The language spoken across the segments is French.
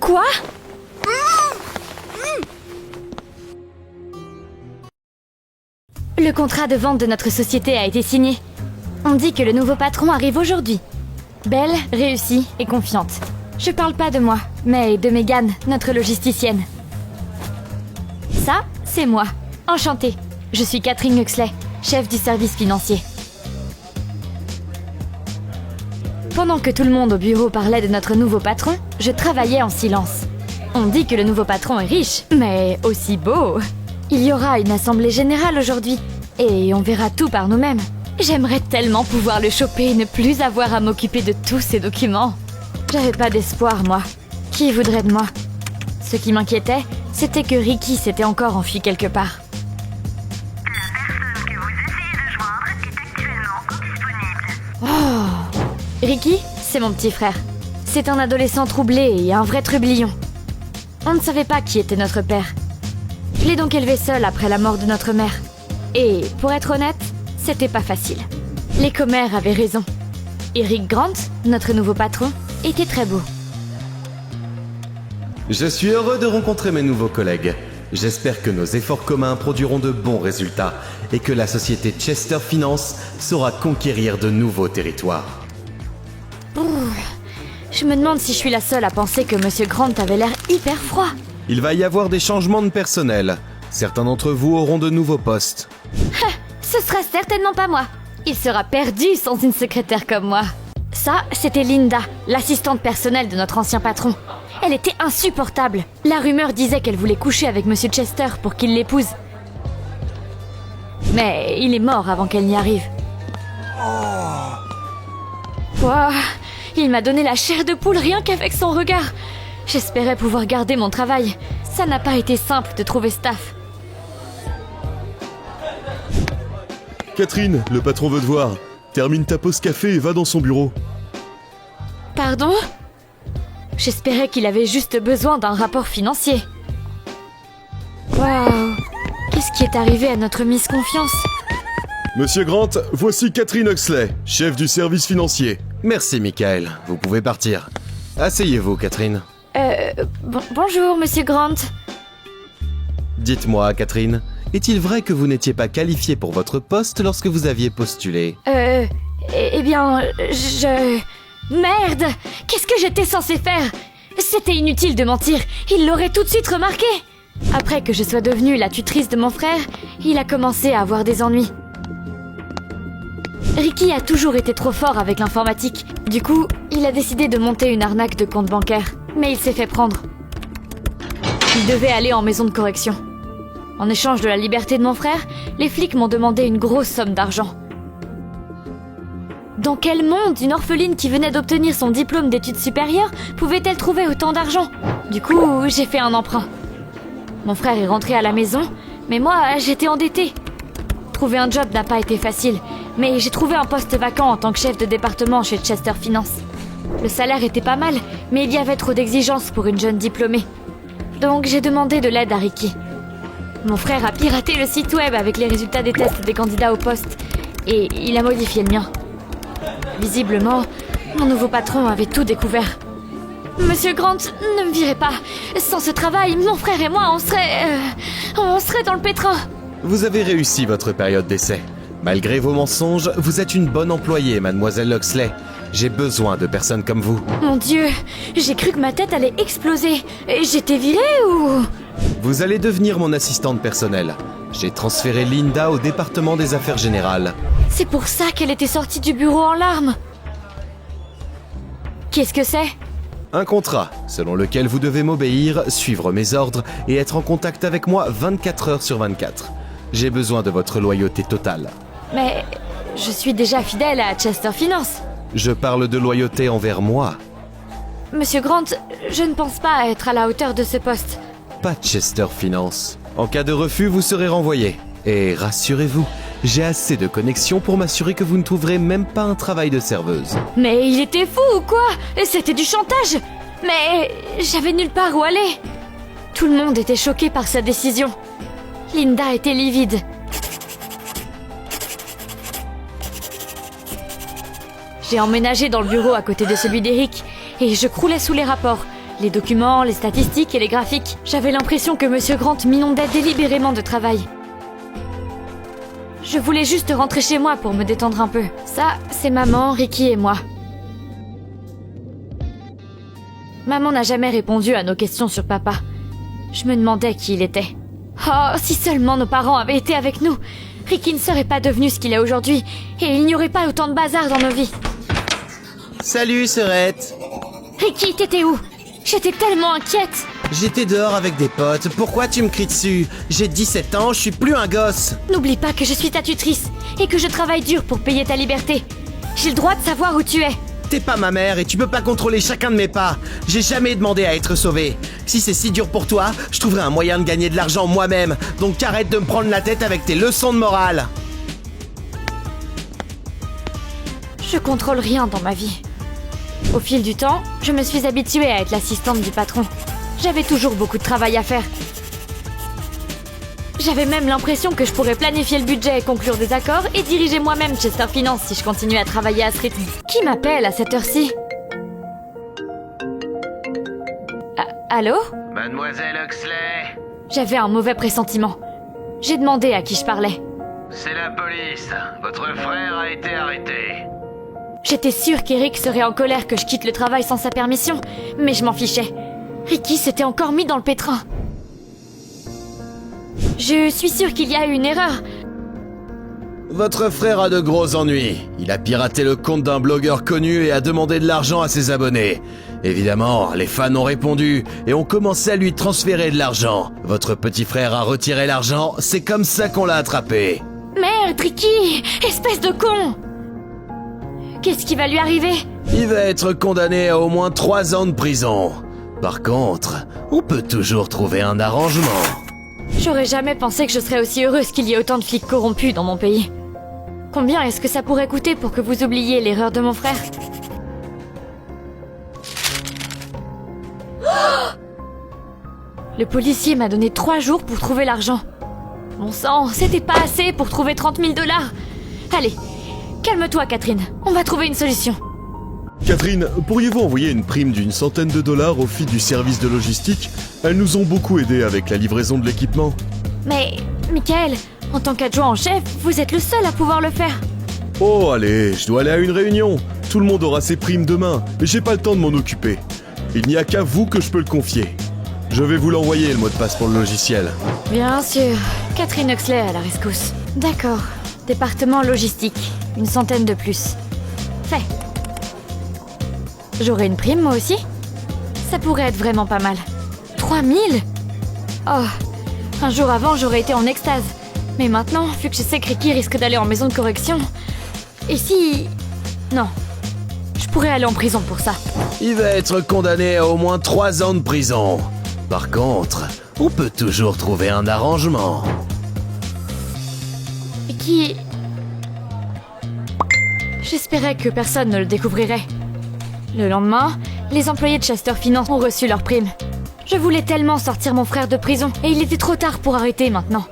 Quoi? Le contrat de vente de notre société a été signé. On dit que le nouveau patron arrive aujourd'hui. Belle, réussie et confiante. Je parle pas de moi, mais de Megan, notre logisticienne. Ça, c'est moi. Enchantée. Je suis Catherine Huxley, chef du service financier. Pendant que tout le monde au bureau parlait de notre nouveau patron, je travaillais en silence. On dit que le nouveau patron est riche, mais aussi beau. Il y aura une assemblée générale aujourd'hui, et on verra tout par nous-mêmes. J'aimerais tellement pouvoir le choper et ne plus avoir à m'occuper de tous ces documents. J'avais pas d'espoir, moi. Qui voudrait de moi? Ce qui m'inquiétait, c'était que Ricky s'était encore enfui quelque part. La personne que vous essayez de joindre est actuellement indisponible. Oh! Ricky, c'est mon petit frère. C'est un adolescent troublé et un vrai trublion. On ne savait pas qui était notre père. Je l'ai donc élevé seul après la mort de notre mère. Et, pour être honnête, c'était pas facile. Les commères avaient raison. Eric Grant, notre nouveau patron, était très beau. Je suis heureux de rencontrer mes nouveaux collègues. J'espère que nos efforts communs produiront de bons résultats et que la société Chester Finance saura conquérir de nouveaux territoires. Je me demande si je suis la seule à penser que Monsieur Grant avait l'air hyper froid. Il va y avoir des changements de personnel. Certains d'entre vous auront de nouveaux postes. Ce sera certainement pas moi. Il sera perdu sans une secrétaire comme moi. Ça, c'était Linda, l'assistante personnelle de notre ancien patron. Elle était insupportable. La rumeur disait qu'elle voulait coucher avec Monsieur Chester pour qu'il l'épouse. Mais il est mort avant qu'elle n'y arrive. Ouah, il m'a donné la chair de poule rien qu'avec son regard. J'espérais pouvoir garder mon travail. Ça n'a pas été simple de trouver staff. Catherine, le patron veut te voir. Termine ta pause café et va dans son bureau. Pardon? J'espérais qu'il avait juste besoin d'un rapport financier. Waouh! Qu'est-ce qui est arrivé à notre Miss Confiance? Monsieur Grant, voici Catherine Huxley, chef du service financier. Merci, Michael. Vous pouvez partir. Asseyez-vous, Catherine. Bonjour, Monsieur Grant. Dites-moi, Catherine, est-il vrai que vous n'étiez pas qualifiée pour votre poste lorsque vous aviez postulé? Eh bien, Merde! Qu'est-ce que j'étais censée faire? C'était inutile de mentir, il l'aurait tout de suite remarqué. Après que je sois devenue la tutrice de mon frère, il a commencé à avoir des ennuis. Ricky a toujours été trop fort avec l'informatique. Du coup, il a décidé de monter une arnaque de compte bancaire. Mais il s'est fait prendre. Il devait aller en maison de correction. En échange de la liberté de mon frère, les flics m'ont demandé une grosse somme d'argent. Dans quel monde une orpheline qui venait d'obtenir son diplôme d'études supérieures pouvait-elle trouver autant d'argent? Du coup, j'ai fait un emprunt. Mon frère est rentré à la maison, mais moi, j'étais endettée. Trouver un job n'a pas été facile, mais j'ai trouvé un poste vacant en tant que chef de département chez Chester Finance. Le salaire était pas mal, mais il y avait trop d'exigences pour une jeune diplômée. Donc j'ai demandé de l'aide à Ricky. Mon frère a piraté le site web avec les résultats des tests des candidats au poste, et il a modifié le mien. Visiblement, mon nouveau patron avait tout découvert. Monsieur Grant, ne me virez pas. Sans ce travail, mon frère et moi, on serait dans le pétrin. Vous avez réussi votre période d'essai. Malgré vos mensonges, vous êtes une bonne employée, mademoiselle Huxley. J'ai besoin de personnes comme vous. Mon Dieu, j'ai cru que ma tête allait exploser. J'étais virée ou... Vous allez devenir mon assistante personnelle. J'ai transféré Linda au département des affaires générales. C'est pour ça qu'elle était sortie du bureau en larmes. Qu'est-ce que c'est? Un contrat, selon lequel vous devez m'obéir, suivre mes ordres et être en contact avec moi 24 heures sur 24. J'ai besoin de votre loyauté totale. Mais je suis déjà fidèle à Chester Finance. Je parle de loyauté envers moi. Monsieur Grant, je ne pense pas être à la hauteur de ce poste. Pas Chester Finance. En cas de refus, vous serez renvoyé. Et rassurez-vous, j'ai assez de connexions pour m'assurer que vous ne trouverez même pas un travail de serveuse. Mais il était fou ou quoi? C'était du chantage. Mais j'avais nulle part où aller. Tout le monde était choqué par sa décision. Linda était livide. J'ai emménagé dans le bureau à côté de celui d'Eric et je croulais sous les rapports. Les documents, les statistiques et les graphiques. J'avais l'impression que Monsieur Grant m'inondait délibérément de travail. Je voulais juste rentrer chez moi pour me détendre un peu. Ça, c'est maman, Ricky et moi. Maman n'a jamais répondu à nos questions sur papa. Je me demandais qui il était. Oh, si seulement nos parents avaient été avec nous. Ricky ne serait pas devenu ce qu'il est aujourd'hui, et il n'y aurait pas autant de bazar dans nos vies. Salut, sœurette. Ricky, t'étais où? J'étais tellement inquiète. J'étais dehors avec des potes, pourquoi tu me cries dessus? J'ai 17 ans, je suis plus un gosse. N'oublie pas que je suis ta tutrice, et que je travaille dur pour payer ta liberté. J'ai le droit de savoir où tu es. T'es pas ma mère et tu peux pas contrôler chacun de mes pas. J'ai jamais demandé à être sauvé. Si c'est si dur pour toi, je trouverai un moyen de gagner de l'argent moi-même. Donc arrête de me prendre la tête avec tes leçons de morale. Je contrôle rien dans ma vie. Au fil du temps, je me suis habituée à être l'assistante du patron. J'avais toujours beaucoup de travail à faire. J'avais même l'impression que je pourrais planifier le budget et conclure des accords et diriger moi-même Chester Finance si je continuais à travailler à ce rythme. Qui m'appelle à cette heure-ci? Allô? Mademoiselle Huxley, J'avais un mauvais pressentiment. J'ai demandé à qui je parlais. c'est la police. Votre frère a été arrêté. J'étais sûre qu'Eric serait en colère que je quitte le travail sans sa permission, mais je m'en fichais. Ricky s'était encore mis dans le pétrin. Je suis sûre qu'il y a eu une erreur. Votre frère a de gros ennuis. Il a piraté le compte d'un blogueur connu et a demandé de l'argent à ses abonnés. Évidemment, les fans ont répondu et ont commencé à lui transférer de l'argent. Votre petit frère a retiré l'argent, c'est comme ça qu'on l'a attrapé. Merde, Ricky! Espèce de con! Qu'est-ce qui va lui arriver? Il va être condamné à au moins 3 ans de prison. Par contre, on peut toujours trouver un arrangement. J'aurais jamais pensé que je serais aussi heureuse qu'il y ait autant de flics corrompus dans mon pays. Combien est-ce que ça pourrait coûter pour que vous oubliez l'erreur de mon frère? Le policier m'a donné 3 jours pour trouver l'argent. Mon sang, c'était pas assez pour trouver 30 000 $. Allez, calme-toi, Catherine. On va trouver une solution. Catherine, pourriez-vous envoyer une prime d'une centaine de dollars aux filles du service de logistique? Elles nous ont beaucoup aidés avec la livraison de l'équipement. Mais, Michael, en tant qu'adjoint en chef, vous êtes le seul à pouvoir le faire. Oh allez, je dois aller à une réunion. Tout le monde aura ses primes demain, mais j'ai pas le temps de m'en occuper. Il n'y a qu'à vous que je peux le confier. Je vais vous l'envoyer, le mot de passe pour le logiciel. Bien sûr. Catherine Huxley à la rescousse. D'accord. Département logistique. Une centaine de plus. Fait. J'aurai une prime, moi aussi? Ça pourrait être vraiment pas mal. 3000? Oh. Un jour avant, j'aurais été en extase. Mais maintenant, vu que je sais que Ricky risque d'aller en maison de correction... Et si... Non. Je pourrais aller en prison pour ça. Il va être condamné à au moins 3 ans de prison. Par contre, on peut toujours trouver un arrangement. Qui... J'espérais que personne ne le découvrirait. Le lendemain, les employés de Chester Finance ont reçu leur prime. Je voulais tellement sortir mon frère de prison, et il était trop tard pour arrêter maintenant.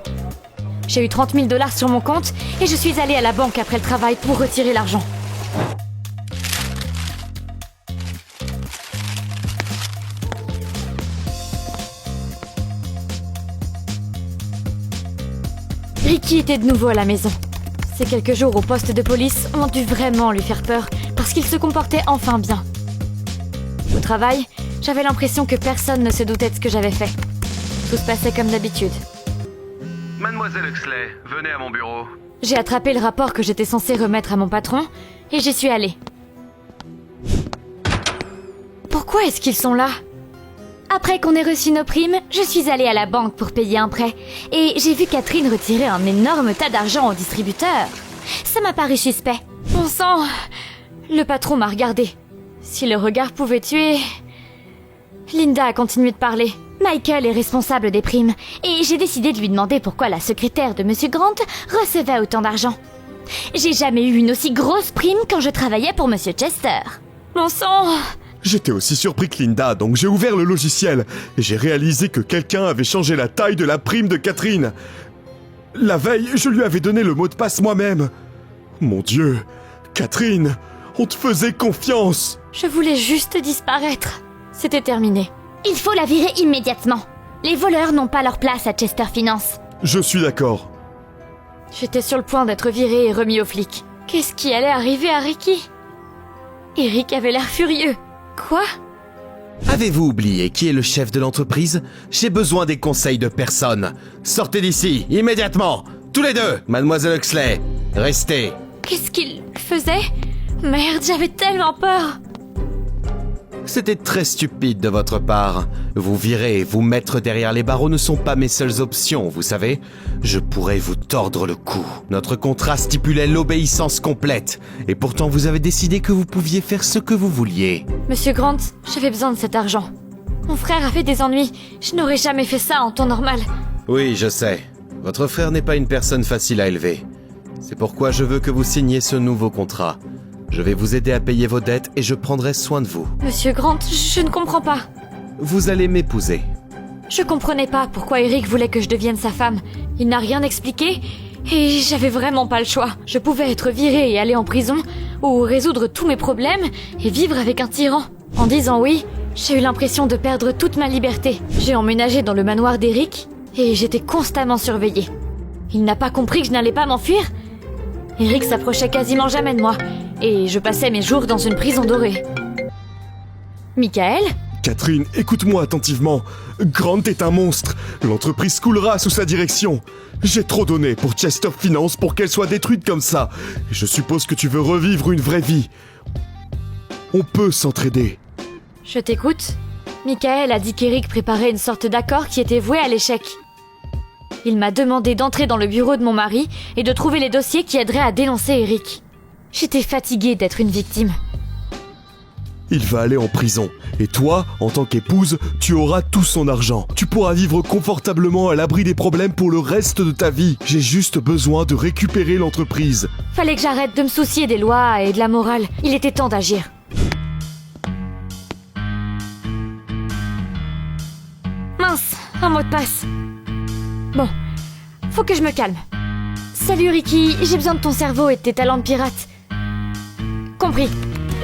J'ai eu 30 000 $ sur mon compte, et je suis allée à la banque après le travail pour retirer l'argent. Ricky était de nouveau à la maison. Ces quelques jours au poste de police ont dû vraiment lui faire peur parce qu'il se comportait enfin bien. Au travail, j'avais l'impression que personne ne se doutait de ce que j'avais fait. Tout se passait comme d'habitude. Mademoiselle Huxley, venez à mon bureau. J'ai attrapé le rapport que j'étais censée remettre à mon patron et j'y suis allée. Pourquoi est-ce qu'ils sont là? Après qu'on ait reçu nos primes, je suis allée à la banque pour payer un prêt. Et j'ai vu Catherine retirer un énorme tas d'argent au distributeur. Ça m'a paru suspect. Bon sang, le patron m'a regardé. Si le regard pouvait tuer... Linda a continué de parler. Michael est responsable des primes. Et j'ai décidé de lui demander pourquoi la secrétaire de Monsieur Grant recevait autant d'argent. J'ai jamais eu une aussi grosse prime quand je travaillais pour Monsieur Chester. Bon sang... J'étais aussi surpris que Linda, donc j'ai ouvert le logiciel et j'ai réalisé que quelqu'un avait changé la taille de la prime de Catherine. La veille, je lui avais donné le mot de passe moi-même. Mon Dieu, Catherine, on te faisait confiance. Je voulais juste disparaître. C'était terminé. Il faut la virer immédiatement. Les voleurs n'ont pas leur place à Chester Finance. Je suis d'accord. J'étais sur le point d'être viré et remis aux flics. Qu'est-ce qui allait arriver à Ricky? Eric avait l'air furieux. Quoi? Avez-vous oublié qui est le chef de l'entreprise? J'ai besoin des conseils de personne. Sortez d'ici, immédiatement. Tous les deux, mademoiselle Huxley. Restez. Qu'est-ce qu'il faisait? Merde, j'avais tellement peur. C'était très stupide de votre part. Vous virer et vous mettre derrière les barreaux ne sont pas mes seules options, vous savez. Je pourrais vous tordre le cou. Notre contrat stipulait l'obéissance complète. Et pourtant vous avez décidé que vous pouviez faire ce que vous vouliez. Monsieur Grant, j'avais besoin de cet argent. Mon frère avait des ennuis. Je n'aurais jamais fait ça en temps normal. Oui, je sais. Votre frère n'est pas une personne facile à élever. C'est pourquoi je veux que vous signiez ce nouveau contrat. Je vais vous aider à payer vos dettes et je prendrai soin de vous. Monsieur Grant, je ne comprends pas. Vous allez m'épouser. Je comprenais pas pourquoi Eric voulait que je devienne sa femme. Il n'a rien expliqué et j'avais vraiment pas le choix. Je pouvais être virée et aller en prison ou résoudre tous mes problèmes et vivre avec un tyran. En disant oui, j'ai eu l'impression de perdre toute ma liberté. J'ai emménagé dans le manoir d'Eric et j'étais constamment surveillée. Il n'a pas compris que je n'allais pas m'enfuir. Eric s'approchait quasiment jamais de moi et je passais mes jours dans une prison dorée. Michael ? Catherine, écoute-moi attentivement. Grant est un monstre. L'entreprise coulera sous sa direction. J'ai trop donné pour Chester Finance pour qu'elle soit détruite comme ça. Et je suppose que tu veux revivre une vraie vie. On peut s'entraider. Je t'écoute. Michael a dit qu'Eric préparait une sorte d'accord qui était voué à l'échec. Il m'a demandé d'entrer dans le bureau de mon mari et de trouver les dossiers qui aideraient à dénoncer Eric. J'étais fatiguée d'être une victime. Il va aller en prison. Et toi, en tant qu'épouse, tu auras tout son argent. Tu pourras vivre confortablement à l'abri des problèmes pour le reste de ta vie. J'ai juste besoin de récupérer l'entreprise. Fallait que j'arrête de me soucier des lois et de la morale. Il était temps d'agir. Mince, un mot de passe. Bon, faut que je me calme. Salut Ricky, j'ai besoin de ton cerveau et de tes talents de pirate. Compris,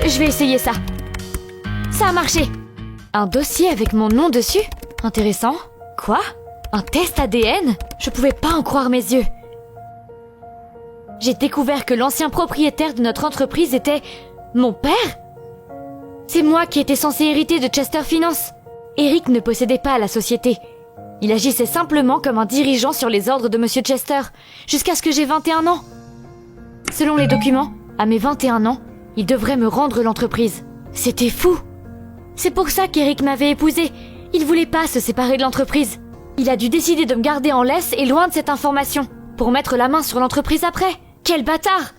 je vais essayer ça. Ça a marché. Un dossier avec mon nom dessus? Intéressant. Quoi? Un test ADN? Je pouvais pas en croire mes yeux. J'ai découvert que l'ancien propriétaire de notre entreprise était... mon père? C'est moi qui étais censé hériter de Chester Finance. Eric ne possédait pas la société. Il agissait simplement comme un dirigeant sur les ordres de Monsieur Chester, jusqu'à ce que j'ai 21 ans. Selon les documents, à mes 21 ans, il devrait me rendre l'entreprise. C'était fou. C'est pour ça qu'Eric m'avait épousée. Il voulait pas se séparer de l'entreprise. Il a dû décider de me garder en laisse et loin de cette information, pour mettre la main sur l'entreprise après. Quel bâtard!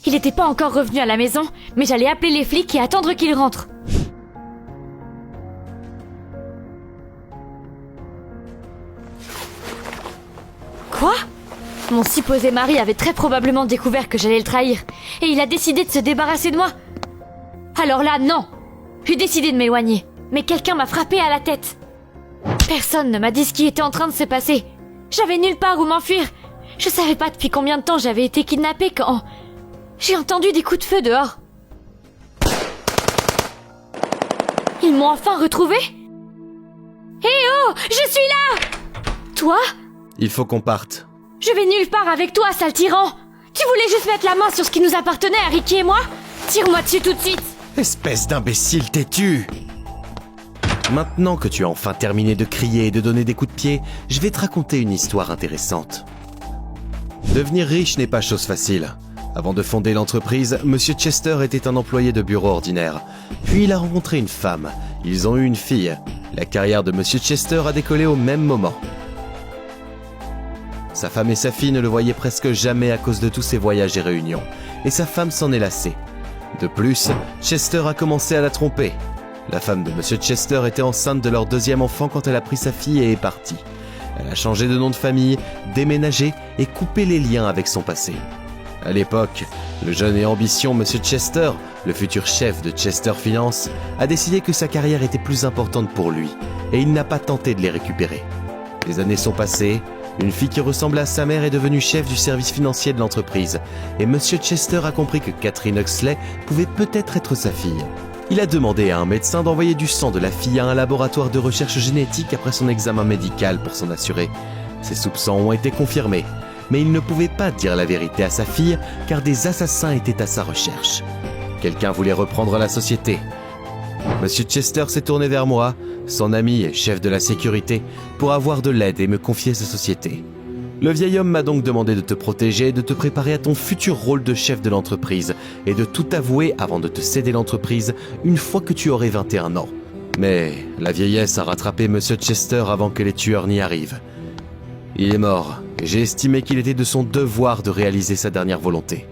Il n'était pas encore revenu à la maison, mais j'allais appeler les flics et attendre qu'il rentre. Quoi? Mon supposé mari avait très probablement découvert que j'allais le trahir, et il a décidé de se débarrasser de moi. Alors là, non! J'ai décidé de m'éloigner, mais quelqu'un m'a frappé à la tête. Personne ne m'a dit ce qui était en train de se passer. J'avais nulle part où m'enfuir. Je savais pas depuis combien de temps j'avais été kidnappée quand... j'ai entendu des coups de feu dehors. Ils m'ont enfin retrouvée? Hé oh! Je suis là! Toi? Il faut qu'on parte. Je vais nulle part avec toi, sale tyran! Tu voulais juste mettre la main sur ce qui nous appartenait à Ricky et moi? Tire-moi dessus tout de suite! Espèce d'imbécile têtu! Maintenant que tu as enfin terminé de crier et de donner des coups de pied, je vais te raconter une histoire intéressante. Devenir riche n'est pas chose facile. Avant de fonder l'entreprise, Monsieur Chester était un employé de bureau ordinaire. Puis il a rencontré une femme. Ils ont eu une fille. La carrière de Monsieur Chester a décollé au même moment. Sa femme et sa fille ne le voyaient presque jamais à cause de tous ses voyages et réunions. Et sa femme s'en est lassée. De plus, Chester a commencé à la tromper. La femme de Monsieur Chester était enceinte de leur deuxième enfant quand elle a pris sa fille et est partie. Elle a changé de nom de famille, déménagé et coupé les liens avec son passé. À l'époque, le jeune et ambitieux Monsieur Chester, le futur chef de Chester Finance, a décidé que sa carrière était plus importante pour lui et il n'a pas tenté de les récupérer. Les années sont passées, une fille qui ressemble à sa mère est devenue chef du service financier de l'entreprise et Monsieur Chester a compris que Catherine Huxley pouvait peut-être être sa fille. Il a demandé à un médecin d'envoyer du sang de la fille à un laboratoire de recherche génétique après son examen médical pour s'en assurer. Ses soupçons ont été confirmés, mais il ne pouvait pas dire la vérité à sa fille car des assassins étaient à sa recherche. Quelqu'un voulait reprendre la société. Monsieur Chester s'est tourné vers moi, son ami et chef de la sécurité, pour avoir de l'aide et me confier sa société. Le vieil homme m'a donc demandé de te protéger et de te préparer à ton futur rôle de chef de l'entreprise et de tout avouer avant de te céder l'entreprise une fois que tu aurais 21 ans. Mais la vieillesse a rattrapé Monsieur Chester avant que les tueurs n'y arrivent. Il est mort et j'ai estimé qu'il était de son devoir de réaliser sa dernière volonté.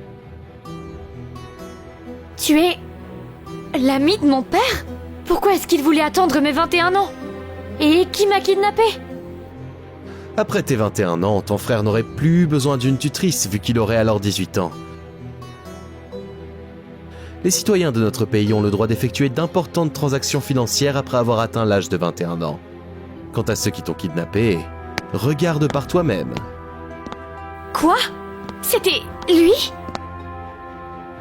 Tu es... l'ami de mon père? Pourquoi est-ce qu'il voulait attendre mes 21 ans? Et qui m'a kidnappé? Après tes 21 ans, ton frère n'aurait plus besoin d'une tutrice vu qu'il aurait alors 18 ans. Les citoyens de notre pays ont le droit d'effectuer d'importantes transactions financières après avoir atteint l'âge de 21 ans. Quant à ceux qui t'ont kidnappé, regarde par toi-même. Quoi? C'était lui?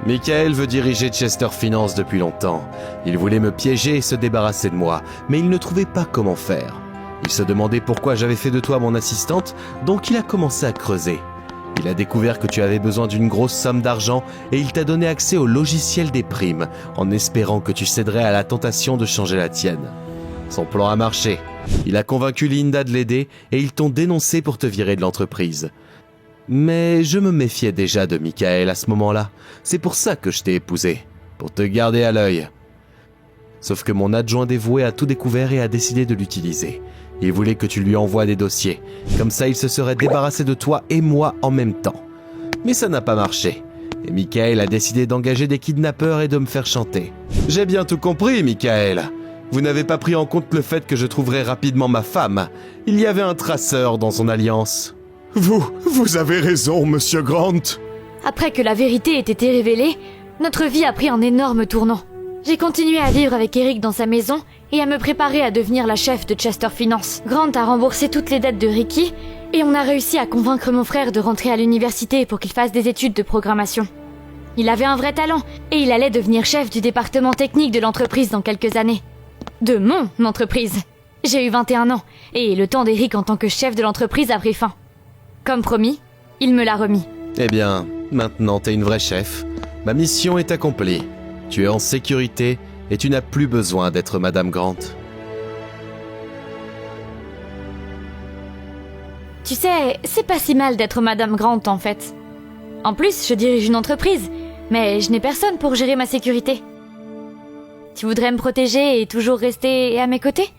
Michael veut diriger Chester Finance depuis longtemps. Il voulait me piéger et se débarrasser de moi, mais il ne trouvait pas comment faire. Il se demandait pourquoi j'avais fait de toi mon assistante, donc il a commencé à creuser. Il a découvert que tu avais besoin d'une grosse somme d'argent et il t'a donné accès au logiciel des primes, en espérant que tu céderais à la tentation de changer la tienne. Son plan a marché. Il a convaincu Linda de l'aider et ils t'ont dénoncé pour te virer de l'entreprise. Mais je me méfiais déjà de Michael à ce moment-là. C'est pour ça que je t'ai épousé, pour te garder à l'œil. Sauf que mon adjoint dévoué a tout découvert et a décidé de l'utiliser. Il voulait que tu lui envoies des dossiers. Comme ça, il se serait débarrassé de toi et moi en même temps. Mais ça n'a pas marché. Et Michael a décidé d'engager des kidnappeurs et de me faire chanter. J'ai bien tout compris, Michael. Vous n'avez pas pris en compte le fait que je trouverais rapidement ma femme. Il y avait un traceur dans son alliance. Vous avez raison, Monsieur Grant. Après que la vérité ait été révélée, notre vie a pris un énorme tournant. J'ai continué à vivre avec Eric dans sa maison et à me préparer à devenir la chef de Chester Finance. Grant a remboursé toutes les dettes de Ricky et on a réussi à convaincre mon frère de rentrer à l'université pour qu'il fasse des études de programmation. Il avait un vrai talent et il allait devenir chef du département technique de l'entreprise dans quelques années. De mon entreprise. J'ai eu 21 ans et le temps d'Eric en tant que chef de l'entreprise a pris fin. Comme promis, il me l'a remis. Eh bien, maintenant t'es une vraie chef. Ma mission est accomplie. Tu es en sécurité et tu n'as plus besoin d'être Madame Grant. Tu sais, c'est pas si mal d'être Madame Grant en fait. En plus, je dirige une entreprise, mais je n'ai personne pour gérer ma sécurité. Tu voudrais me protéger et toujours rester à mes côtés ?